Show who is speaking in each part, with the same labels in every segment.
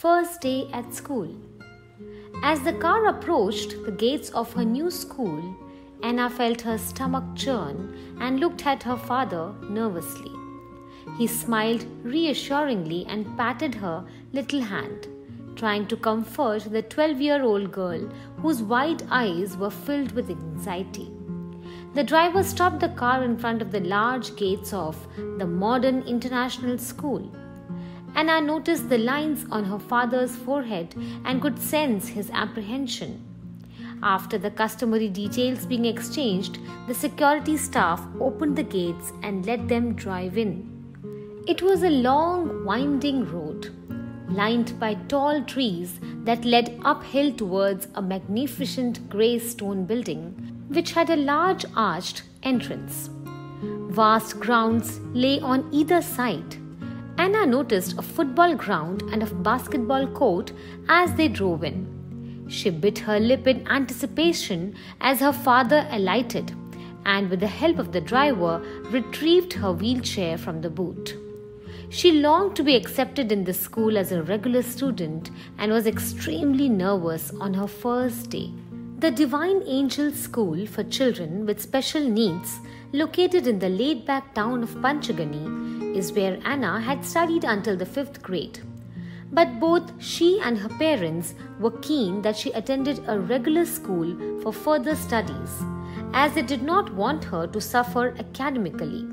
Speaker 1: first day at school. As the car approached the gates of her new school, Anna felt her stomach churn and looked at her father nervously. He smiled reassuringly and patted her little hand, trying to comfort the 12-year-old girl whose wide eyes were filled with anxiety. The driver stopped the car in front of the large gates of the modern international school. Anna noticed the lines on her father's forehead and could sense his apprehension. After the customary details being exchanged, the security staff opened the gates and let them drive in. It was a long, winding road, lined by tall trees that led uphill towards a magnificent grey stone building, which had a large arched entrance. Vast grounds lay on either side. Anna noticed a football ground and a basketball court as they drove in. She bit her lip in anticipation as her father alighted and, with the help of the driver, retrieved her wheelchair from the boot. She longed to be accepted in the school as a regular student and was extremely nervous on her first day. The Divine Angel School for Children with Special Needs, located in the laid-back town of Panchagani, is where Anna had studied until the 5th grade. But both she and her parents were keen that she attended a regular school for further studies, as they did not want her to suffer academically.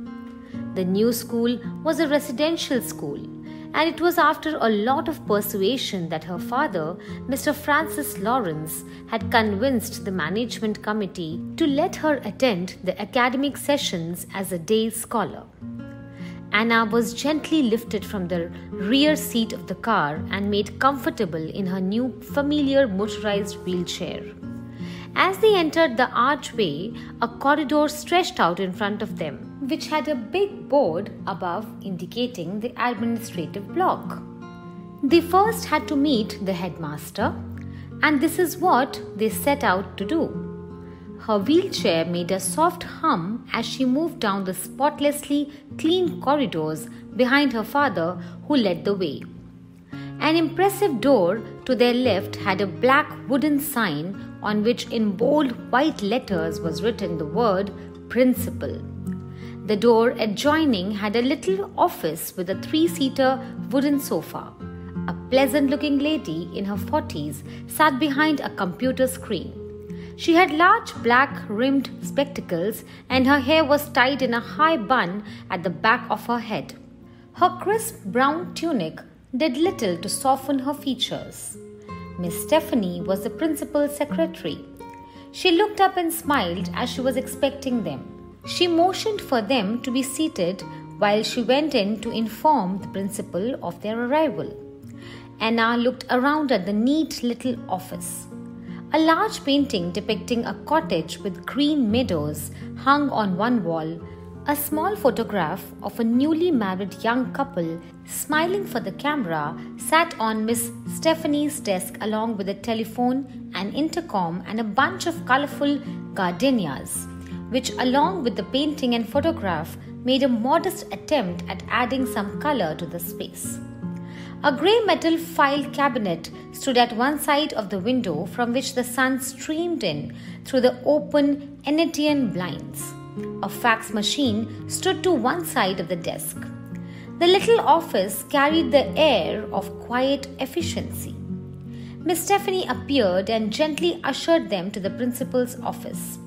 Speaker 1: The new school was a residential school, and it was after a lot of persuasion that her father, Mr. Francis Lawrence, had convinced the management committee to let her attend the academic sessions as a day scholar. Anna was gently lifted from the rear seat of the car and made comfortable in her new familiar motorized wheelchair. As they entered the archway, a corridor stretched out in front of them, which had a big board above indicating the administrative block. They first had to meet the headmaster, and this is what they set out to do. Her wheelchair made a soft hum as she moved down the spotlessly clean corridors behind her father, who led the way. An impressive door to their left had a black wooden sign on which in bold white letters was written the word Principal. The door adjoining had a little office with a 3-seater wooden sofa. A pleasant-looking lady in her 40s sat behind a computer screen. She had large black-rimmed spectacles and her hair was tied in a high bun at the back of her head. Her crisp brown tunic did little to soften her features. Miss Stephanie was the principal's secretary. She looked up and smiled as she was expecting them. She motioned for them to be seated while she went in to inform the principal of their arrival. Anna looked around at the neat little office. A large painting depicting a cottage with green meadows hung on one wall. A small photograph of a newly married young couple smiling for the camera sat on Miss Stephanie's desk, along with a telephone, an intercom, and a bunch of colorful gardenias, which, along with the painting and photograph, made a modest attempt at adding some color to the space. A grey metal file cabinet stood at one side of the window, from which the sun streamed in through the open Enetian blinds. A fax machine stood to one side of the desk. The little office carried the air of quiet efficiency. Miss Stephanie appeared and gently ushered them to the principal's office.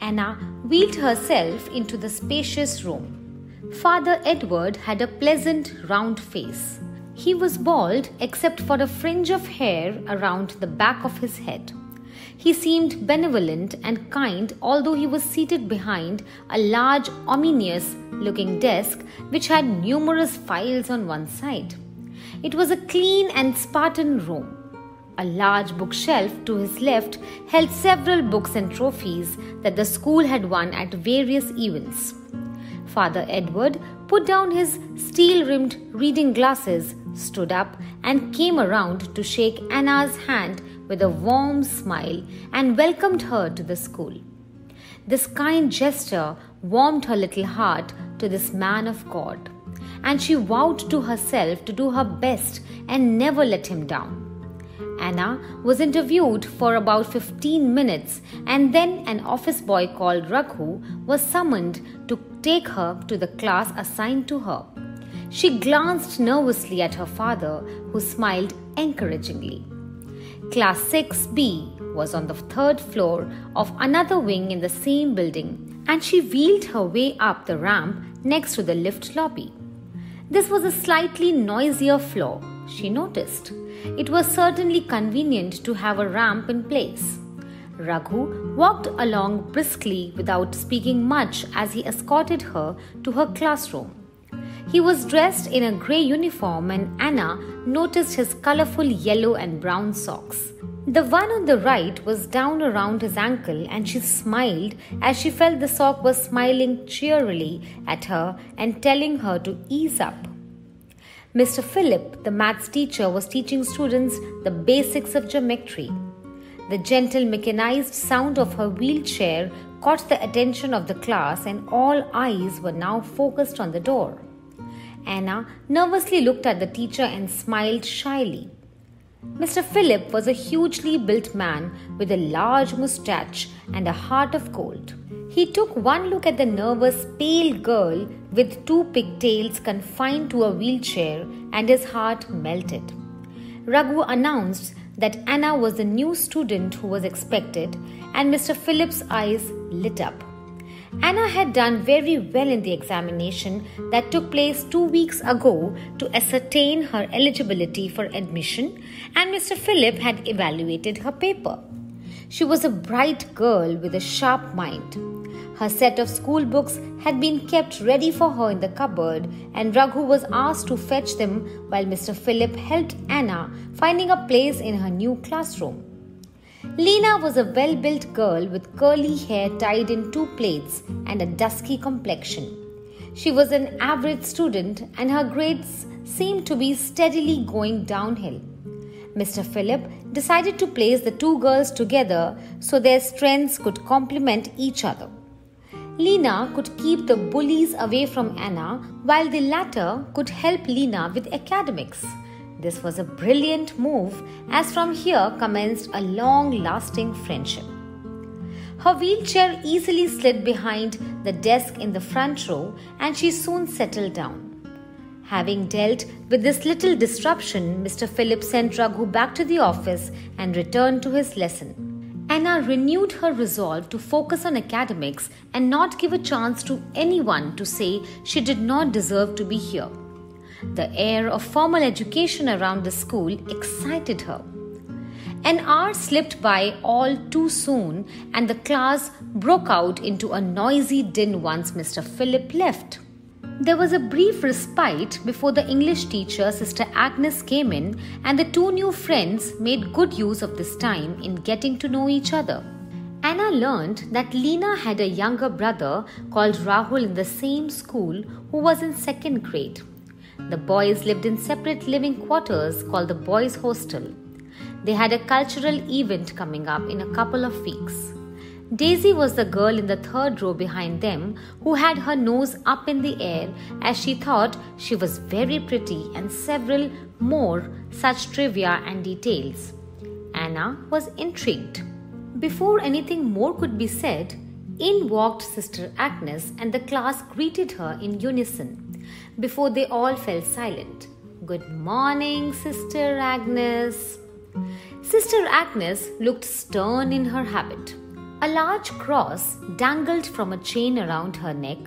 Speaker 1: Anna wheeled herself into the spacious room. Father Edward had a pleasant round face. He was bald except for a fringe of hair around the back of his head. He seemed benevolent and kind, although he was seated behind a large, ominous-looking desk which had numerous files on one side. It was a clean and Spartan room. A large bookshelf to his left held several books and trophies that the school had won at various events. Father Edward put down his steel-rimmed reading glasses, stood up, and came around to shake Anna's hand with a warm smile and welcomed her to the school. This kind gesture warmed her little heart to this man of God, and she vowed to herself to do her best and never let him down. Anna was interviewed for about 15 minutes, and then an office boy called Raghu was summoned to take her to the class assigned to her. She glanced nervously at her father, who smiled encouragingly. Class 6B was on the third floor of another wing in the same building, and she wheeled her way up the ramp next to the lift lobby. This was a slightly noisier floor, she noticed. It was certainly convenient to have a ramp in place. Raghu walked along briskly without speaking much as he escorted her to her classroom. He was dressed in a grey uniform, and Anna noticed his colourful yellow and brown socks. The one on the right was down around his ankle, and she smiled as she felt the sock was smiling cheerily at her and telling her to ease up. Mr. Philip, the maths teacher, was teaching students the basics of geometry. The gentle mechanized sound of her wheelchair caught the attention of the class, and all eyes were now focused on the door. Anna nervously looked at the teacher and smiled shyly. Mr. Philip was a hugely built man with a large moustache and a heart of gold. He took one look at the nervous, pale girl with two pigtails confined to a wheelchair, and his heart melted. Raghu announced that Anna was the new student who was expected, and Mr. Philip's eyes lit up. Anna had done very well in the examination that took place 2 weeks ago to ascertain her eligibility for admission, and Mr. Philip had evaluated her paper. She was a bright girl with a sharp mind. Her set of school books had been kept ready for her in the cupboard, and Raghu was asked to fetch them while Mr. Philip helped Anna finding a place in her new classroom. Nayna was a well-built girl with curly hair tied in 2 plaits and a dusky complexion. She was an average student, and her grades seemed to be steadily going downhill. Mr. Philip decided to place the 2 girls together so their strengths could complement each other. Nayna could keep the bullies away from Anna, while the latter could help Nayna with academics. This was a brilliant move, as from here commenced a long-lasting friendship. Her wheelchair easily slid behind the desk in the front row, and she soon settled down. Having dealt with this little disruption, Mr. Philip sent Raghu back to the office and returned to his lesson. Anna renewed her resolve to focus on academics and not give a chance to anyone to say she did not deserve to be here. The air of formal education around the school excited her. An hour slipped by all too soon, and the class broke out into a noisy din once Mr. Philip left. There was a brief respite before the English teacher, Sister Agnes, came in, and the 2 new friends made good use of this time in getting to know each other. Anna learned that Nayna had a younger brother called Rahul in the same school who was in 2nd grade. The boys lived in separate living quarters called the boys' hostel. They had a cultural event coming up in a couple of weeks. Daisy was the girl in the 3rd row behind them who had her nose up in the air as she thought she was very pretty, and several more such trivia and details. Anna was intrigued. Before anything more could be said, in walked Sister Agnes, and the class greeted her in unison. Before they all fell silent. "Good morning, Sister Agnes." Sister Agnes looked stern in her habit. A large cross dangled from a chain around her neck,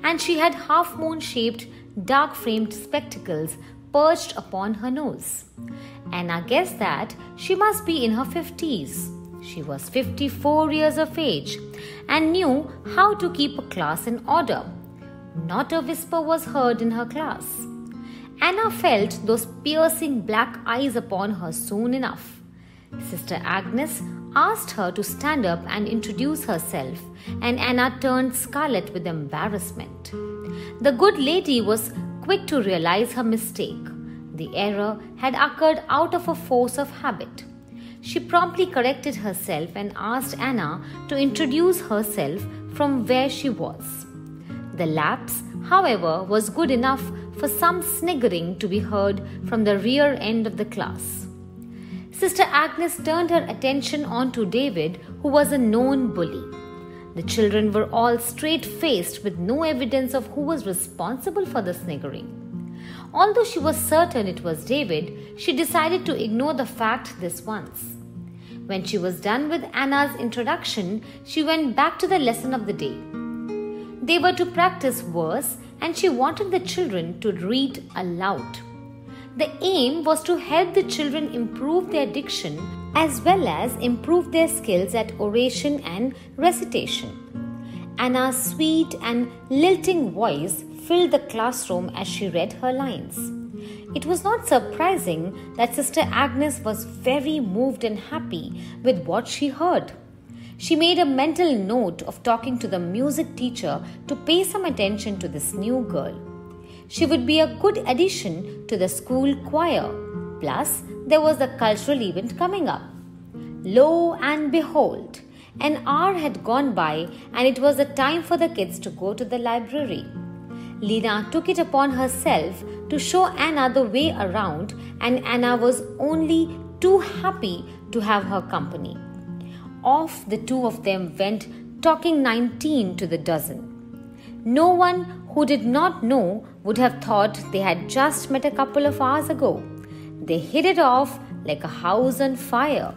Speaker 1: and she had half-moon-shaped, dark-framed spectacles perched upon her nose. Anna guessed that she must be in her 50s. She was 54 years of age and knew how to keep a class in order. Not a whisper was heard in her class. Anna felt those piercing black eyes upon her soon enough. Sister Agnes asked her to stand up and introduce herself, and Anna turned scarlet with embarrassment. The good lady was quick to realize her mistake. The error had occurred out of a force of habit. She promptly corrected herself and asked Anna to introduce herself from where she was. The lapse, however, was good enough for some sniggering to be heard from the rear end of the class. Sister Agnes turned her attention onto David, who was a known bully. The children were all straight-faced with no evidence of who was responsible for the sniggering. Although she was certain it was David, she decided to ignore the fact this once. When she was done with Anna's introduction, she went back to the lesson of the day. They were to practice verse and she wanted the children to read aloud. The aim was to help the children improve their diction as well as improve their skills at oration and recitation. Anna's sweet and lilting voice filled the classroom as she read her lines. It was not surprising that Sister Agnes was very moved and happy with what she heard. She made a mental note of talking to the music teacher to pay some attention to this new girl. She would be a good addition to the school choir. Plus, there was the cultural event coming up. Lo and behold, an hour had gone by and it was the time for the kids to go to the library. Lena took it upon herself to show Anna the way around, and Anna was only too happy to have her company. Off the two of them went, talking 19 to the dozen. No one who did not know would have thought they had just met a couple of hours ago. They hit it off like a house on fire.